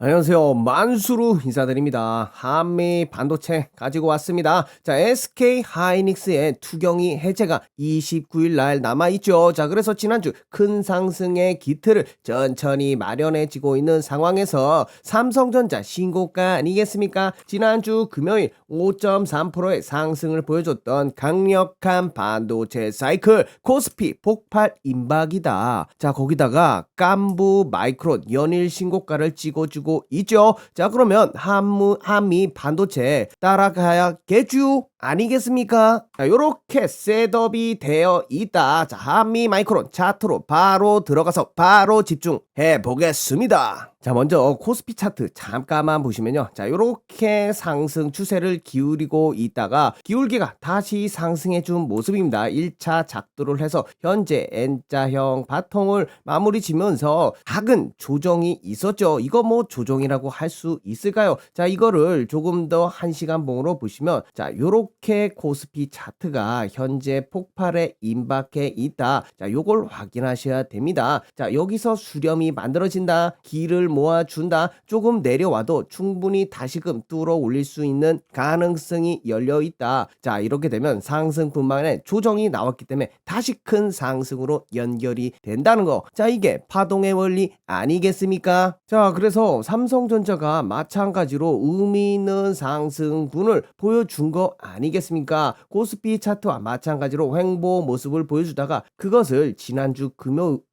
안녕하세요. 만수루 인사드립니다. 한미 반도체 가지고 왔습니다. 자, SK 하이닉스의 투경이 해제가 29일 날 남아있죠. 자, 그래서 지난주 큰 상승의 기틀을 천천히 마련해지고 있는 상황에서 삼성전자 신고가 아니겠습니까? 지난주 금요일 5.3%의 상승을 보여줬던 강력한 반도체 사이클 코스피 폭발 임박이다. 자, 거기다가 깐부 마이크론 연일 신고가를 찍어주고 있죠. 자, 그러면 한미 반도체 따라가야겠죠? 아니겠습니까? 자, 요렇게 셋업이 되어 있다. 자, 한미 마이크론 차트로 바로 들어가서 바로 집중해 보겠습니다. 자, 먼저 코스피 차트 잠깐만 보시면요. 자, 요렇게 상승 추세를 기울이고 있다가 기울기가 다시 상승해 준 모습입니다. 1차 작도를 해서 현재 N자형 바통을 마무리 지면서 작은 조정이 있었죠. 이거 뭐 조정이라고 할 수 있을까요? 자, 이거를 조금 더 1시간 봉으로 보시면 자, 요렇게 코스피 차트가 현재 폭발에 임박해 있다. 자, 요걸 확인하셔야 됩니다. 자, 여기서 수렴이 만들어진다. 길을 모아준다. 조금 내려와도 충분히 다시금 뚫어 올릴 수 있는 가능성이 열려 있다. 자, 이렇게 되면 상승분만에 조정이 나왔기 때문에 다시 큰 상승으로 연결이 된다는 거. 자, 이게 파동의 원리 아니겠습니까? 자, 그래서 삼성전자가 마찬가지로 의미 있는 상승분을 보여준 거 아니겠습니까? 코스피 차트와 마찬가지로 횡보 모습을 보여주다가 그것을 지난주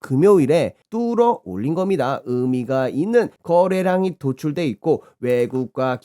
금요일에 뚫어 올린 겁니다. 의미가 있는 거래량이 도출돼 있고 외국과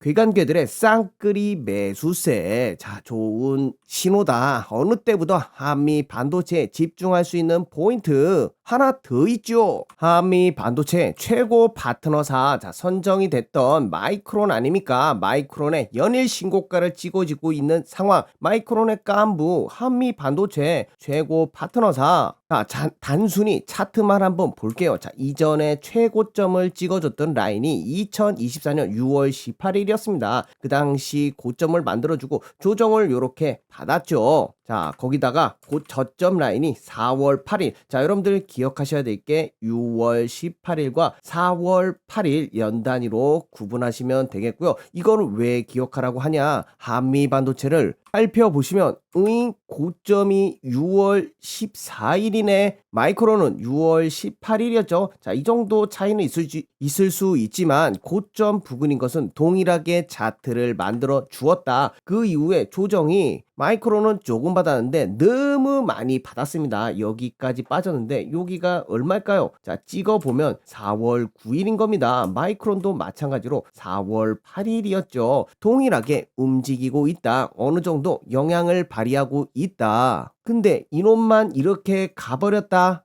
기관계들의 쌍끌이 매수세. 자, 좋은 신호다. 어느 때보다 한미 반도체에 집중할 수 있는 포인트 하나 더 있죠. 한미 반도체 최고 파트너사 선정이 됐던 마이크론 아닙니까? 마이크론의 연일 신고가를 찍어지고 있는 상황. 마이크론의 깐부 한미 반도체 최고 파트너사. 자, 단순히 차트만 한번 볼게요. 자, 이전에 최고점을 찍어줬던 라인이 2024년 6월 18일이었습니다. 그 당시 고점을 만들어주고 조정을 이렇게 받았죠. 자, 거기다가 곧 저점 라인이 4월 8일. 자, 여러분들 기억하셔야 될 게 6월 18일과 4월 8일 연단위로 구분하시면 되겠고요. 이거를 왜 기억하라고 하냐? 한미 반도체를 살펴보시면 고점이 6월 14일이네. 마이크론은 6월 18일이었죠. 자, 이 정도 차이는 있을 수 있지만 고점 부근인 것은 동일하게 차트를 만들어 주었다. 그 이후에 조정이 마이크론은 조금 받았는데 너무 많이 받았습니다. 여기까지 빠졌는데 여기가 얼마일까요? 자, 찍어보면 4월 9일인 겁니다. 마이크론도 마찬가지로 4월 8일이었죠. 동일하게 움직이고 있다. 어느 정도 영향을 발휘하고 있다. 근데 이놈만 이렇게 가버렸다.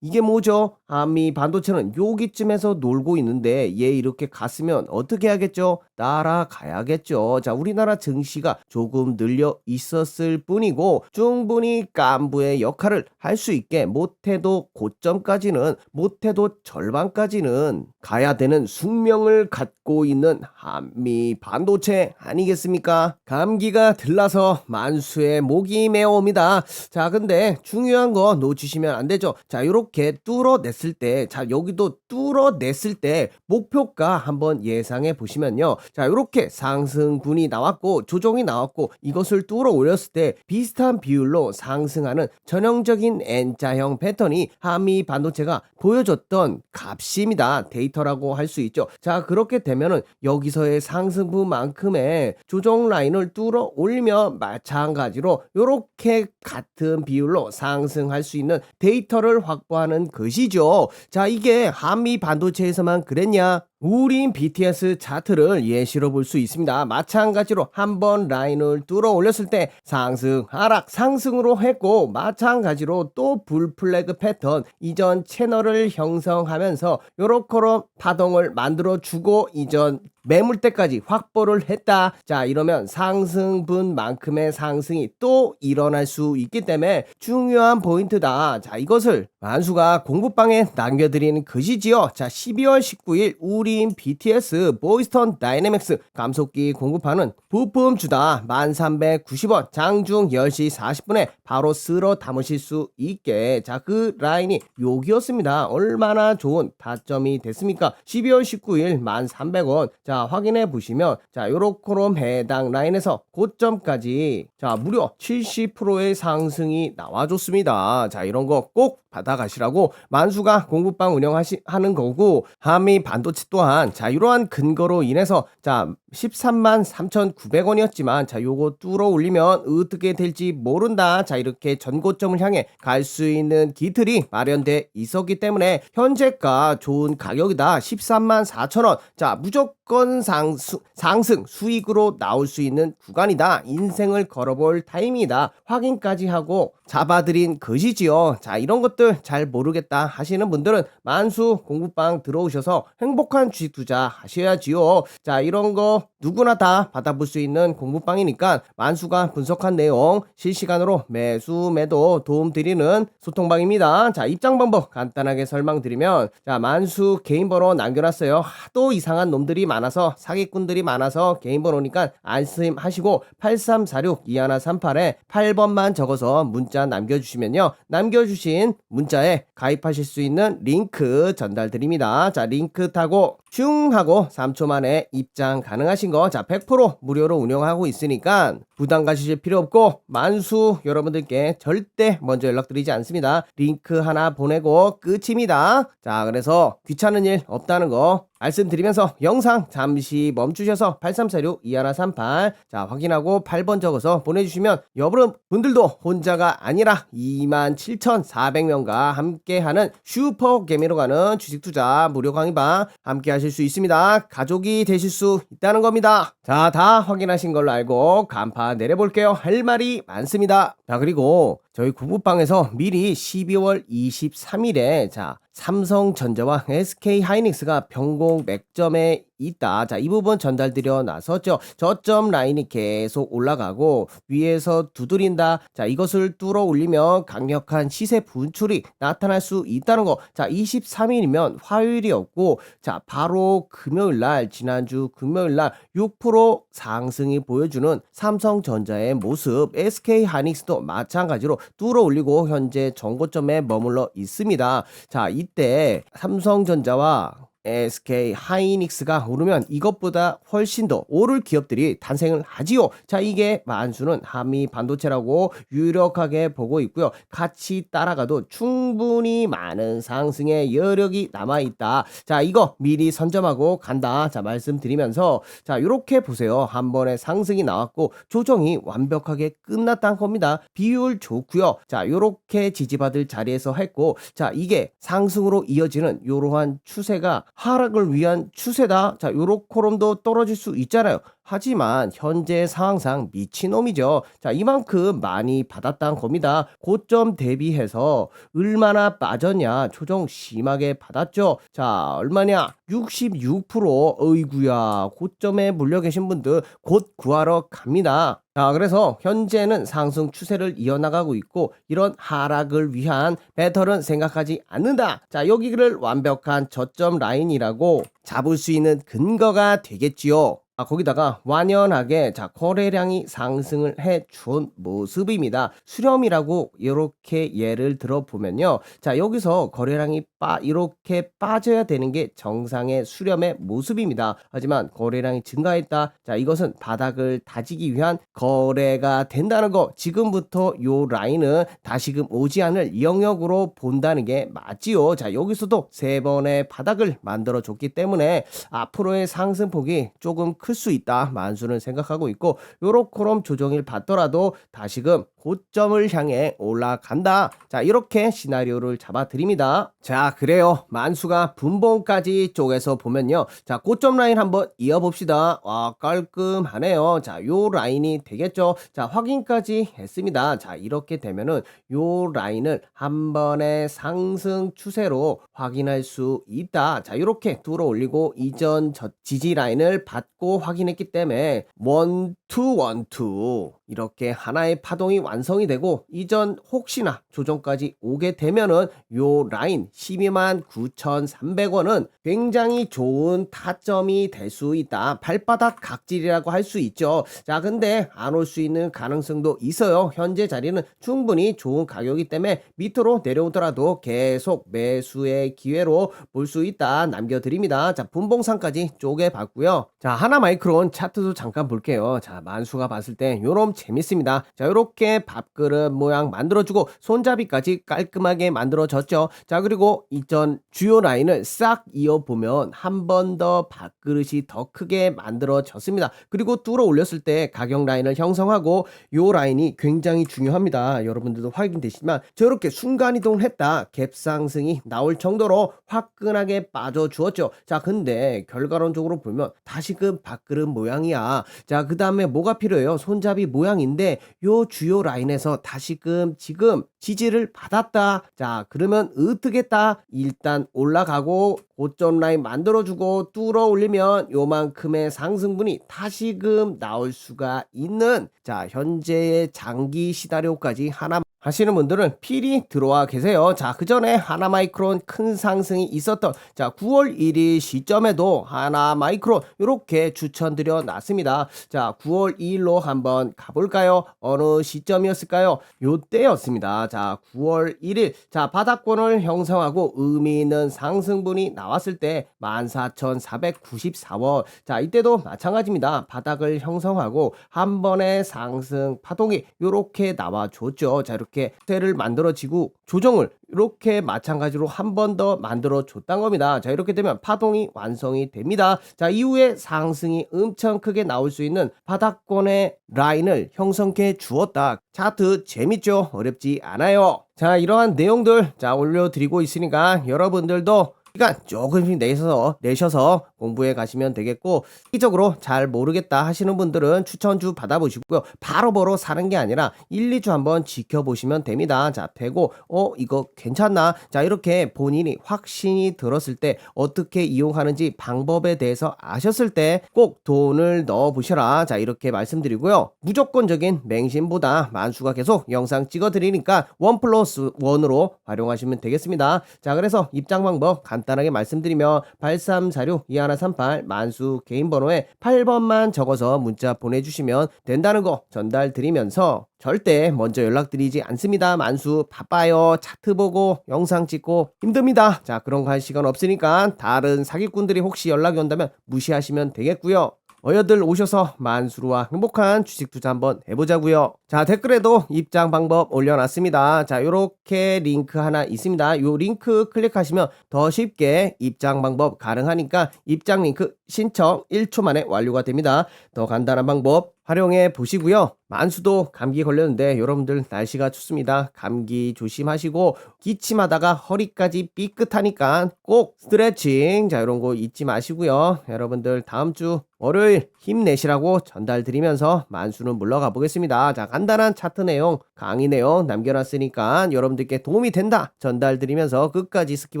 이게 뭐죠? 한미 반도체는 여기쯤에서 놀고 있는데 얘 이렇게 갔으면 어떻게 하겠죠? 따라가야겠죠. 자, 우리나라 증시가 조금 늘려 있었을 뿐이고 충분히 깐부의 역할을 할 수 있게 못해도 고점까지는 못해도 절반까지는 가야 되는 숙명을 갖고 있는 한미 반도체 아니겠습니까? 감기가 들라서 만수의 목이 메어옵니다. 자, 근데 중요한 거 놓치시면 안 되죠. 자, 요렇게 뚫어냈을 때, 자, 여기도 뚫어냈을 때 목표가 한번 예상해 보시면요. 자, 요렇게 상승분이 나왔고 조정이 나왔고 이것을 뚫어 올렸을 때 비슷한 비율로 상승하는 전형적인 N자형 패턴이 한미 반도체가 보여줬던 값입니다. 데이터라고 할 수 있죠. 자, 그렇게 되면은 여기서의 상승분만큼의 조정 라인을 뚫어 올리면 마찬가지로 요렇게 같은 비율로 상승할 수 있는 데이터를 확보하는 것이죠. 자, 이게 한미 반도체에서만 그랬냐? 우린 BTS 차트를 예시로 볼 수 있습니다. 마찬가지로 한번 라인을 뚫어 올렸을 때 상승, 하락, 상승으로 했고 마찬가지로 또 불플래그 패턴 이전 채널을 형성하면서 요렇게 파동을 만들어주고 이전 매물대까지 확보를 했다. 자, 이러면 상승분만큼의 상승이 또 일어날 수 있기 때문에 중요한 포인트다. 자, 이것을 만수가 공부방에 남겨드리는 것이지요. 자, 12월 19일 우리 올인 BTS, 보이스턴 다이내믹스 감속기 공급하는 부품주다 1390원 장중 10시 40분에 바로 쓸어 담으실 수 있게 자 그 라인이 여기였습니다. 얼마나 좋은 타점이 됐습니까? 12월 19일 1300원 자 확인해 보시면 자 요렇게롬 해당 라인에서 고점까지 자 무려 70%의 상승이 나와줬습니다. 자 이런 거 꼭 받아가시라고 만수가 공급방 운영하는 거고 한미 반도체 또한 자 이러한 근거로 인해서 자 13만 3,900원이었지만 자 요거 뚫어 올리면 어떻게 될지 모른다. 자 이렇게 전고점을 향해 갈 수 있는 기틀이 마련돼 있었기 때문에 현재가 좋은 가격이다. 13만 4천원 자 무조건 상승 수익으로 나올 수 있는 구간이다. 인생을 걸어볼 타임이다. 확인까지 하고 잡아드린 것이지요. 자 이런 것들 잘 모르겠다 하시는 분들은 만수 공부방 들어오셔서 행복한 주식 투자 하셔야지요. 자 이런 거 누구나 다 받아볼 수 있는 공부방이니까 만수가 분석한 내용 실시간으로 매수 매도 도움드리는 소통방입니다. 자 입장 방법 간단하게 설명드리면 자 만수 개인번호 남겨놨어요. 하도 이상한 놈들이 많아서 사기꾼들이 많아서 개인번호니까 안심하시고 8346-2138에 8번만 적어서 문자 남겨주시면요 남겨주신 문자에 가입하실 수 있는 링크 전달드립니다. 자 링크 타고 슝 하고 3초 만에 입장 가능하신 거 자 100% 무료로 운영하고 있으니까 부담 가지실 필요 없고 만수 여러분들께 절대 먼저 연락드리지 않습니다. 링크 하나 보내고 끝입니다. 자 그래서 귀찮은 일 없다는 거 말씀드리면서 영상 잠시 멈추셔서 8346-2138 자 확인하고 8번 적어서 보내주시면 여러분들도 혼자가 아니라 27,400명과 함께하는 슈퍼개미로 가는 주식투자 무료 강의방 함께 하실 수 있습니다. 가족이 되실 수 있다는 겁니다. 자 다 확인하신 걸로 알고 간판 내려볼게요. 할 말이 많습니다. 자 그리고 저희 구부방에서 미리 12월 23일에 자 삼성전자와 SK하이닉스가 변곡 맥점에 있다. 자, 이 부분 전달드려 놨었죠. 저점 라인이 계속 올라가고 위에서 두드린다. 자, 이것을 뚫어 올리면 강력한 시세 분출이 나타날 수 있다는 거. 자, 23일이면 화요일이었고 자, 바로 금요일 날 지난주 금요일 날 6% 상승이 보여주는 삼성전자의 모습, SK하이닉스도 마찬가지로 뚫어 올리고 현재 정고점에 머물러 있습니다. 자, 이때 삼성전자와 SK 하이닉스가 오르면 이것보다 훨씬 더 오를 기업들이 탄생을 하지요. 자 이게 만수는 한미 반도체라고 유력하게 보고 있고요. 같이 따라가도 충분히 많은 상승의 여력이 남아있다. 자 이거 미리 선점하고 간다. 자 말씀드리면서 자 이렇게 보세요. 한 번에 상승이 나왔고 조정이 완벽하게 끝났다는 겁니다. 비율 좋고요. 자 이렇게 지지받을 자리에서 했고 자 이게 상승으로 이어지는 이러한 추세가 하락을 위한 추세다. 자, 요렇게롬도 떨어질 수 있잖아요. 하지만 현재 상황상 미친놈이죠. 자, 이만큼 많이 받았다는 겁니다. 고점 대비해서 얼마나 빠졌냐? 조정 심하게 받았죠. 자, 얼마냐? 66%. 어이구야. 고점에 물려 계신 분들 곧 구하러 갑니다. 자, 그래서 현재는 상승 추세를 이어나가고 있고 이런 하락을 위한 배터는 생각하지 않는다. 자, 여기를 완벽한 저점 라인이라고 잡을 수 있는 근거가 되겠지요. 거기다가 완연하게 자 거래량이 상승을 해준 모습입니다. 수렴이라고 이렇게 예를 들어 보면요. 자 여기서 거래량이 이렇게 빠져야 되는 게 정상의 수렴의 모습입니다. 하지만 거래량이 증가했다. 자 이것은 바닥을 다지기 위한 거래가 된다는 거. 지금부터 요 라인은 다시금 오지 않을 영역으로 본다는 게 맞지요. 자 여기서도 세 번의 바닥을 만들어 줬기 때문에 앞으로의 상승폭이 조금 클 수 있다. 만수는 생각하고 있고 요렇게롬 조정일 받더라도 다시금 고점을 향해 올라간다. 자 이렇게 시나리오를 잡아 드립니다. 자 그래요. 만수가 분봉까지 쪽에서 보면요. 자 고점 라인 한번 이어봅시다. 와 깔끔하네요. 자 요 라인이 되겠죠. 자 확인까지 했습니다. 자 이렇게 되면은 요 라인을 한 번의 상승 추세로 확인할 수 있다. 자 이렇게 뚫어 올리고 이전 지지 라인을 받고 확인했기 때문에 1, 212 이렇게 하나의 파동이 완성이 되고 이전 혹시나 조정까지 오게 되면은 요 라인 12만 9,300원은 굉장히 좋은 타점이 될 수 있다. 발바닥 각질이라고 할 수 있죠. 자, 근데 안 올 수 있는 가능성도 있어요. 현재 자리는 충분히 좋은 가격이기 때문에 밑으로 내려오더라도 계속 매수의 기회로 볼 수 있다. 남겨드립니다. 자, 분봉상까지 쪼개봤고요. 자, 하나마이크론 차트도 잠깐 볼게요. 자, 만수가 봤을 때 요럼 재밌습니다. 자, 요렇게 밥그릇 모양 만들어주고 손잡이까지 깔끔하게 만들어졌죠. 자, 그리고 이전 주요 라인을 싹 이어보면 한 번 더 밥그릇이 더 크게 만들어졌습니다. 그리고 뚫어 올렸을 때 가격 라인을 형성하고 요 라인이 굉장히 중요합니다. 여러분들도 확인되시지만 저렇게 순간이동을 했다. 갭 상승이 나올 정도로 화끈하게 빠져주었죠. 자, 근데 결과론적으로 보면 다시금 밥그릇 모양이야. 자, 그 다음에 뭐가 필요해요? 손잡이 모양인데 요 주요 라인에서 다시금 지금 지지를 받았다. 자, 그러면 어떻겠다? 일단 올라가고 고점 라인 만들어주고 뚫어 올리면 요만큼의 상승분이 다시금 나올 수가 있는, 자, 현재의 장기 시나리오까지 하나 하시는 분들은 필히 들어와 계세요. 자, 그 전에 하나마이크론 큰 상승이 있었던, 자, 9월 1일 시점에도 하나마이크론 이렇게 추천드려 놨습니다. 자, 9월 2일로 한번 가볼까요? 어느 시점이었을까요? 요때였습니다. 자, 9월 1일. 자, 바닥권을 형성하고 의미 있는 상승분이 나왔을 때 14,494원. 자, 이때도 마찬가지입니다. 바닥을 형성하고 한 번의 상승 파동이 이렇게 나와줬죠. 자, 이렇게 태를 만들어지고 조정을 이렇게 마찬가지로 한 번 더 만들어 줬단 겁니다. 자, 이렇게 되면 파동이 완성이 됩니다. 자, 이후에 상승이 엄청 크게 나올 수 있는 바닥권의 라인을 형성해 주었다. 차트 재밌죠? 어렵지 않아요. 자, 이러한 내용들 자 올려드리고 있으니까 여러분들도 시간 조금씩 내셔서 공부해 가시면 되겠고, 시기적으로 잘 모르겠다 하시는 분들은 추천주 받아보시고요. 바로 사는 게 아니라 1, 2주 한번 지켜보시면 됩니다. 자, 되고 이거 괜찮나? 자, 이렇게 본인이 확신이 들었을 때 어떻게 이용하는지 방법에 대해서 아셨을 때 꼭 돈을 넣어 보셔라. 자, 이렇게 말씀드리고요. 무조건적인 맹신보다 만수가 계속 영상 찍어 드리니까 1+1으로 활용하시면 되겠습니다. 자, 그래서 입장 방법 간단하게 말씀드리면 8346 2138 만수 개인 번호에 8번만 적어서 문자 보내주시면 된다는 거 전달 드리면서, 절대 먼저 연락드리지 않습니다. 만수 바빠요. 차트 보고 영상 찍고 힘듭니다. 자, 그런 거 할 시간 없으니까 다른 사기꾼들이 혹시 연락이 온다면 무시하시면 되겠고요. 어여들 오셔서 만수루와 행복한 주식 투자 한번 해보자고요. 자, 댓글에도 입장 방법 올려놨습니다. 자, 요렇게 링크 하나 있습니다. 요 링크 클릭하시면 더 쉽게 입장 방법 가능하니까 입장 링크 신청 1초 만에 완료가 됩니다. 더 간단한 방법 활용해 보시고요. 만수도 감기 걸렸는데 여러분들 날씨가 춥습니다. 감기 조심하시고 기침하다가 허리까지 삐끗하니까 꼭 스트레칭, 자, 이런 거 잊지 마시고요. 여러분들 다음 주 월요일 힘내시라고 전달 드리면서 만수는 물러가 보겠습니다. 자, 간단한 차트 내용, 강의 내용 남겨놨으니까 여러분들께 도움이 된다 전달 드리면서 끝까지 스킵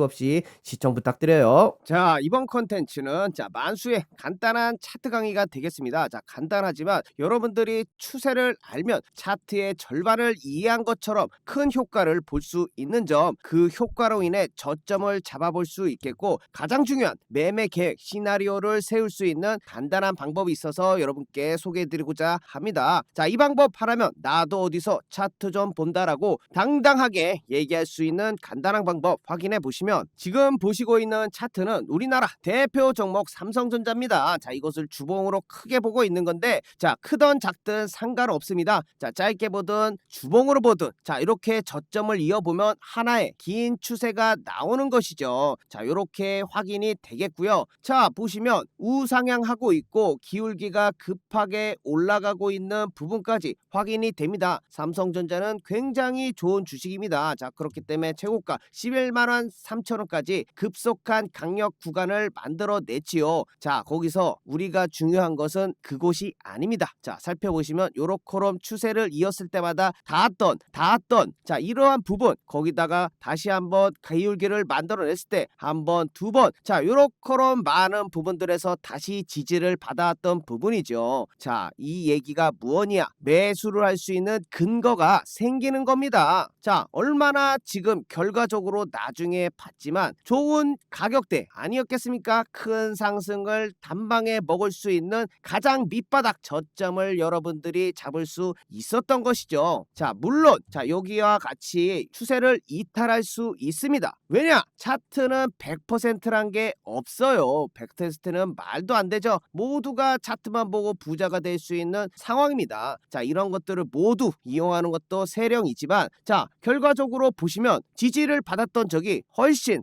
없이 시청 부탁드려요. 자, 이번 컨텐츠는 자, 만수의 간단한 차트 강의가 되겠습니다. 자, 간단하지만 여러분들이 추세를 알면 차트의 절반을 이해한 것처럼 큰 효과를 볼 수 있는 점, 그 효과로 인해 저점을 잡아볼 수 있겠고, 가장 중요한 매매 계획 시나리오를 세울 수 있는 간단한 방법이 있어서 여러분께 소개해드리고자 합니다. 자, 이 방법 하라면 나도 어디서 차트 좀 본다라고 당당하게 얘기할 수 있는 간단한 방법 확인해 보시면, 지금 보시고 있는 차트는 우리나라 대표 종목 삼성전자입니다. 자, 이것을 주봉으로 크게 보고 있는 건데, 자, 크든 작든 상관없습니다. 자, 짧게 보든 주봉으로 보든 자, 이렇게 저점을 이어보면 하나의 긴 추세가 나오는 것이죠. 자, 이렇게 확인이 되겠고요. 자, 보시면 우상향하고 있고 기울기가 급하게 올라가고 있는 부분까지 확인이 됩니다. 삼성전자는 굉장히 좋은 주식입니다. 자, 그렇기 때문에 최고가 11만 3천원까지 급속한 강력 구간을 만들어 냈지요. 자, 거기서 우리가 중요한 것은 그곳이 아닙니다. 자, 살펴보시면 요렇게럼 추세를 이었을 때마다 닿았던 자, 이러한 부분 거기다가 다시 한번 기울기를 만들어냈을 때 한 번, 두 번, 자, 요렇게럼 많은 부분들에서 다시 지지를 받아왔던 부분이죠. 자, 이 얘기가 무엇이냐? 매수를 할 수 있는 근거가 생기는 겁니다. 자, 얼마나 지금 결과적으로 나중에 봤지만 좋은 가격대 아니었겠습니까? 큰 상승을 단방에 먹을 수 있는 가장 밑바닥 저점을 여러분들이 잡을 수 있었던 것이죠. 자, 물론 자, 여기와 같이 추세를 이탈할 수 있습니다. 왜냐? 차트는 100%란 게 없어요. 100%는 말도 안 되죠. 모두가 차트만 보고 부자가 될 수 있는 상황입니다. 자, 이런 것들을 모두 이용하는 것도 세령이지만, 자, 결과적으로 보시면 지지를 받았던 적이 훨씬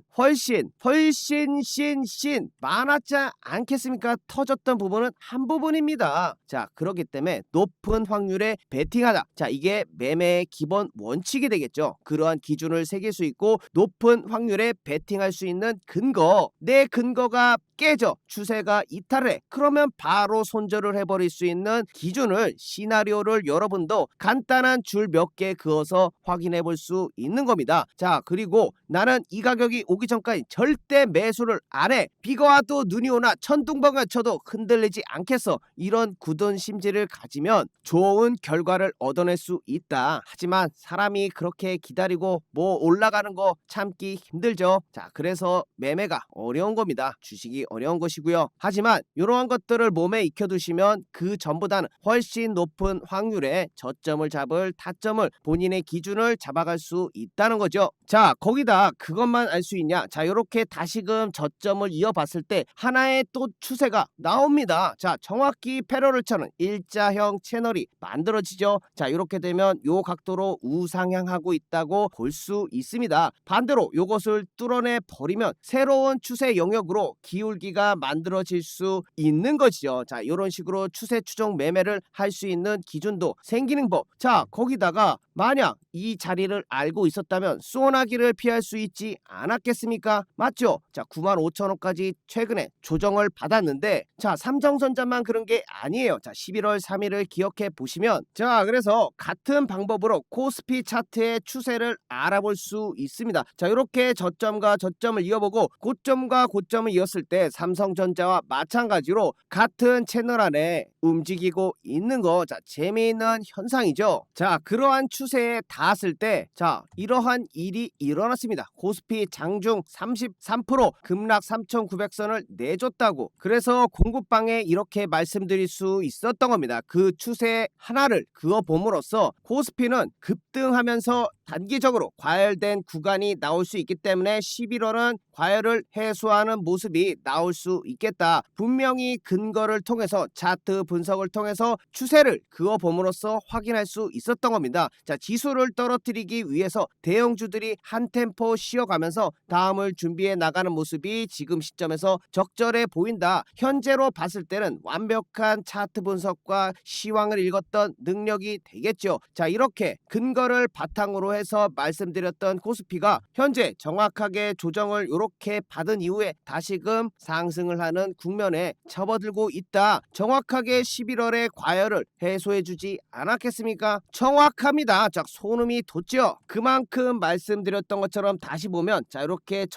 많았지 않겠습니까? 터졌던 부분은 한 부분입니다. 자, 그렇기 때문에 높은 확률에 베팅하다. 자, 이게 매매의 기본 원칙이 되겠죠. 그러한 기준을 새길 수 있고 높은 확률에 베팅할 수 있는 근거, 내 근거가 깨져 추세가 이탈을 해. 그러면 바로 손절을 해버릴 수 있는 기준을, 시나리오를 여러분도 간단한 줄 몇 개 그어서 확인해 볼 수 있는 겁니다. 자, 그리고 나는 이 가격이 오기 전까지 절대 매수를 안 해. 비가 와도 눈이 오나 천둥번개가 쳐도 흔들리지 않겠어. 이런 굳은 심지를 가지면 좋은 결과를 얻어낼 수 있다. 하지만 사람이 그렇게 기다리고 뭐 올라가는 거 참기 힘들죠. 자, 그래서 매매가 어려운 겁니다. 주식이 어려운 것이고요. 하지만 이러한 것들을 몸에 익혀두시면 그 전보다는 훨씬 높은 확률의 저점을 잡을 타점을, 본인의 기준을 잡아갈 수 있다는 거죠. 자, 거기다 그것만 알 수 있냐? 자, 이렇게 다시금 저점을 이어봤을 때 하나의 또 추세가 나옵니다. 자, 정확히 패러를 쳐는 일자형 채널이 만들어지죠. 자, 이렇게 되면 요 각도로 우상향하고 있다고 볼 수 있습니다. 반대로 요것을 뚫어내 버리면 새로운 추세 영역으로 기울기가 만들어질 수 있는 것이죠. 자, 이런 식으로 추세 추종 매매를 할 수 있는 기준도 생기는 법. 자, 거기다가 만약 이 자리를 알고 있었다면 소나기를 피할 수 있지 않았겠습니까? 맞죠? 자, 95,000원까지 최근에 조정을 받았는데, 자, 삼성전자만 그런 게 아니에요. 자, 11월 3일을 기억해 보시면, 자, 그래서 같은 방법으로 코스피 차트의 추세를 알아볼 수 있습니다. 자, 이렇게 저점과 저점을 이어보고 고점과 고점을 이었을 때 삼성전자와 마찬가지로 같은 채널 안에 움직이고 있는 거, 자, 재미있는 현상이죠. 자, 그러한 추세에 닿았을 때, 자, 이러한 일이 일어났습니다. 코스피 장중 33% 급락 3,900선을 내줬다고. 그래서 공급방에 이렇게 말씀드릴 수 있었던 겁니다. 그 추세 하나를 그어봄으로써 코스피는 급등하면서 단기적으로 과열된 구간이 나올 수 있기 때문에 11월은 과열을 해소하는 모습이 나올 수 있겠다. 분명히 근거를 통해서, 차트 분석을 통해서 추세를 그어봄으로써 확인할 수 있었던 겁니다. 자, 지수를 떨어뜨리기 위해서 대형주들이 한 템포 쉬어가면서 다음을 준비해 나가는 모습이 지금 시점에서 적절해 보인다. 현재로 봤을 때는 완벽한 차트 분석과 시황을 읽었던 능력이 되겠죠. 자, 이렇게 근거를 바탕으로 해서 말씀드렸던 코스피가 현재 정확하게 조정을 이렇게 받은 이후에 다시금 상승을 하는 국면에 접어들고 있다. 정확하게 11월의 과열을 해소해주지 않았겠습니까? 정확합니다. 자, 소름이 돋죠. 그만큼 말씀드렸던 것처럼 다시 보면, 자, 이렇게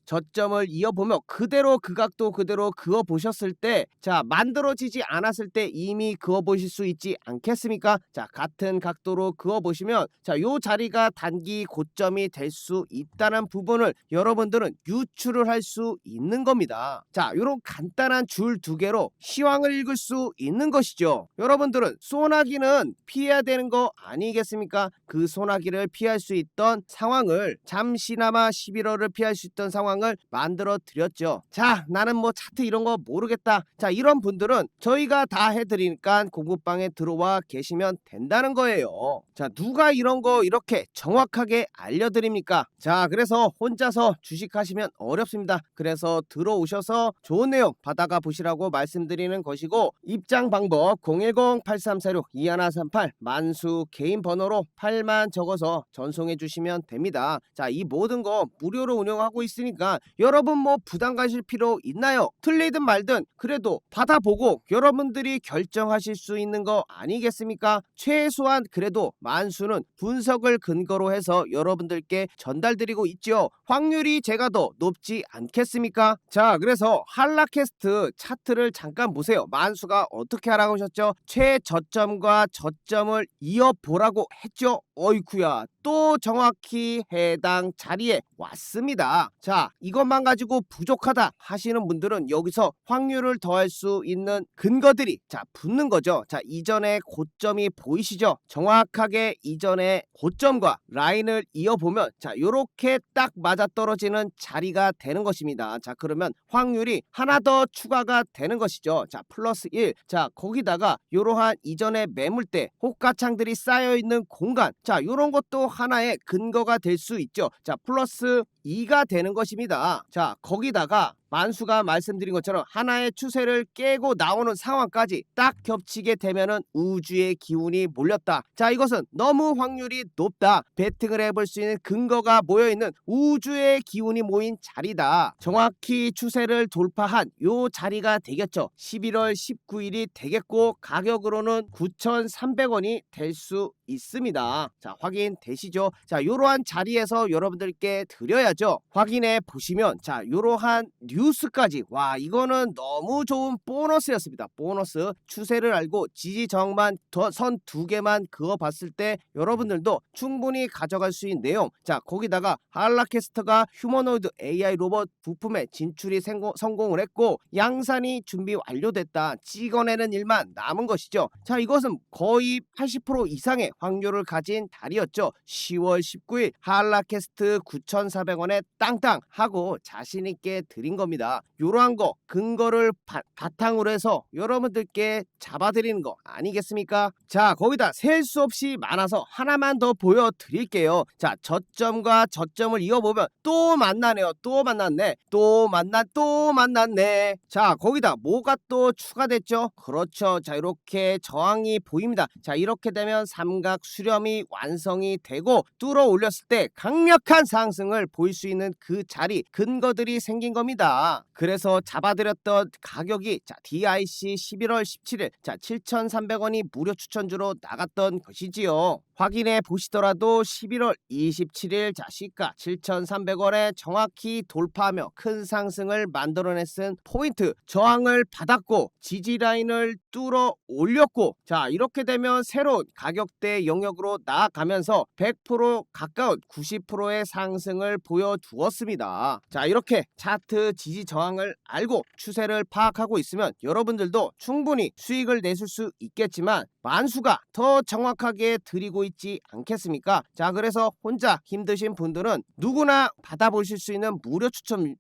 저점을 이어보며 그대로 그 각도 그대로 그어 보셨을 때, 자, 만들어지지 않았을 때 이미 그어 보실 수 있지 않겠습니까? 자, 같은 각도로 그어 보시면, 자, 요 자리가 단기 고점이 될 수 있다는 부분을 여러분들은 유추를 할 수 있는 겁니다. 자, 요런 간단한 줄 두 개로 시황을 읽을 수 있는 것이죠. 여러분들은 소나기는 피해야 되는 거 아니겠습니까? 그 소나기를 피할 수 있던 상황을, 잠시나마 11월을 피할 수 있던 상황을 만들어 드렸죠. 자, 나는 뭐 차트 이런 거 모르겠다. 자, 이런 분들은 저희가 다 해드리니까 공부방에 들어와 계시면 된다는 거예요. 자, 누가 이런 거 이렇게 이렇게 정확하게 알려드립니까? 자, 그래서 혼자서 주식하시면 어렵습니다. 그래서 들어오셔서 좋은 내용 받아가 보시라고 말씀드리는 것이고, 입장 방법 010-8346-2138 만수 개인 번호로 8만 적어서 전송해 주시면 됩니다. 자, 이 모든 거 무료로 운영하고 있으니까 여러분 뭐 부담 가실 필요 있나요? 틀리든 말든 그래도 받아보고 여러분들이 결정하실 수 있는 거 아니겠습니까? 최소한 그래도 만수는 분석을 근거로 해서 여러분들께 전달드리고 있죠. 확률이 제가 더 높지 않겠습니까? 자, 그래서 한라캐스트 차트를 잠깐 보세요. 만수가 어떻게 하라고 하셨죠? 최저점과 저점을 이어보라고 했죠. 어이쿠야, 또 정확히 해당 자리에 왔습니다. 자, 이것만 가지고 부족하다 하시는 분들은 여기서 확률을 더할 수 있는 근거들이 붙는 거죠. 자, 이전에 고점이 보이시죠? 정확하게 이전에 고점과 라인을 이어보면 요렇게 딱 맞아떨어지는 자리가 되는 것입니다. 자, 그러면 확률이 하나 더 추가가 되는 것이죠. 자, 플러스 1. 자, 거기다가 요러한 이전에 매물대 호가창들이 쌓여있는 공간, 자, 요런 것도 하나의 근거가 될 수 있죠. 자, 플러스 2가 되는 것입니다. 자, 거기다가 만수가 말씀드린 것처럼 하나의 추세를 깨고 나오는 상황까지 딱 겹치게 되면은 우주의 기운이 몰렸다. 자, 이것은 너무 확률이 높다. 베팅을 해볼 수 있는 근거가 모여있는 우주의 기운이 모인 자리다. 정확히 추세를 돌파한 요 자리가 되겠죠. 11월 19일이 되겠고, 가격으로는 9,300원이 될 수 있습니다. 자, 확인되시죠? 자, 요러한 자리에서 여러분들께 드려야죠. 확인해 보시면 자, 요러한 뉴스까지, 와, 이거는 너무 좋은 보너스였습니다. 보너스. 추세를 알고 지지저항만 선 두 개만 그어봤을 때 여러분들도 충분히 가져갈 수 있는 내용. 자, 거기다가 한라캐스터가 휴머노이드 AI 로봇 부품에 진출이 성공을 했고, 양산이 준비 완료됐다. 찍어내는 일만 남은 것이죠. 자, 이것은 거의 80% 이상의 확률을 가진 달이었죠. 10월 19일 한라캐스트 9,400원에 땅땅 하고 자신있게 드린 겁니다. 요러한 거 근거를 바탕으로 해서 여러분들께 잡아드리는 거 아니겠습니까? 자, 거기다 셀 수 없이 많아서 하나만 더 보여드릴게요. 자, 저점과 저점을 이어보면 또 만나네요. 또 만났네. 또 만났네. 자, 거기다 뭐가 또 추가됐죠? 그렇죠. 자, 이렇게 저항이 보입니다. 자, 이렇게 되면 삼각 수렴이 완성이 되고 뚫어 올렸을 때 강력한 상승을 보일 수 있는 그 자리, 근거들이 생긴 겁니다. 그래서 잡아드렸던 가격이 DIC 11월 17일 7,300원이 무료 추천주로 나갔던 것이지요. 확인해 보시더라도 11월 27일 시가 7,300원에 정확히 돌파하며 큰 상승을 만들어냈은 포인트, 저항을 받았고 지지라인을 뚫어 올렸고, 자, 이렇게 되면 새로운 가격대 영역으로 나아가면서 100% 가까운 90%의 상승을 보여주었습니다. 자, 이렇게 차트 지지 저항을 알고 추세를 파악하고 있으면 여러분들도 충분히 수익을 내실 수 있겠지만 만수가 더 정확하게 드리고 있지 않겠습니까? 자, 그래서 혼자 힘드신 분들은 누구나 받아보실 수 있는 무료 추천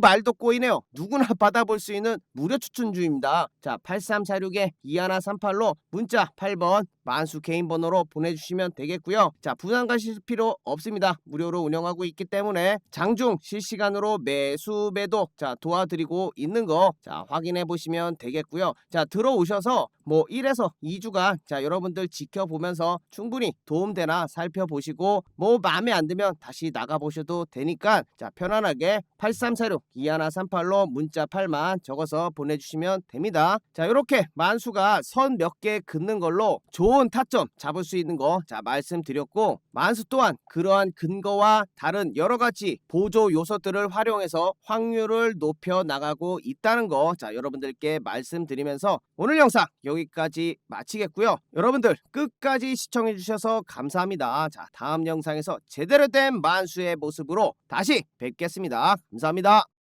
말도 꼬이네요. 누구나 받아볼 수 있는 무료 추천주입니다. 자, 8346-2138로 문자 8번 만수 개인 번호로 보내주시면 되겠고요. 자, 부담 가실 필요 없습니다. 무료로 운영하고 있기 때문에 장중 실시간으로 매수 매도 도와드리고 있는 거 확인해 보시면 되겠고요. 자, 들어오셔서 뭐 1에서 2주간 여러분들 지켜보면서 충분히 도움되나 살펴보시고 뭐 마음에 안 들면 다시 나가보셔도 되니까 편안하게 8346-2138로 문자 8만 적어서 보내주시면 됩니다. 자, 이렇게 만수가 선 몇 개 긋는 걸로 좋은 타점 잡을 수 있는 거 말씀드렸고, 만수 또한 그러한 근거와 다른 여러가지 보조 요소들을 활용해서 확률을 높여 나가고 있다는 거 여러분들께 말씀드리면서 오늘 영상 여기까지 마치겠고요. 여러분들 끝까지 시청해 주셔서 감사합니다. 자, 다음 영상에서 제대로 된 만수의 모습으로 다시 뵙겠습니다. 감사합니다.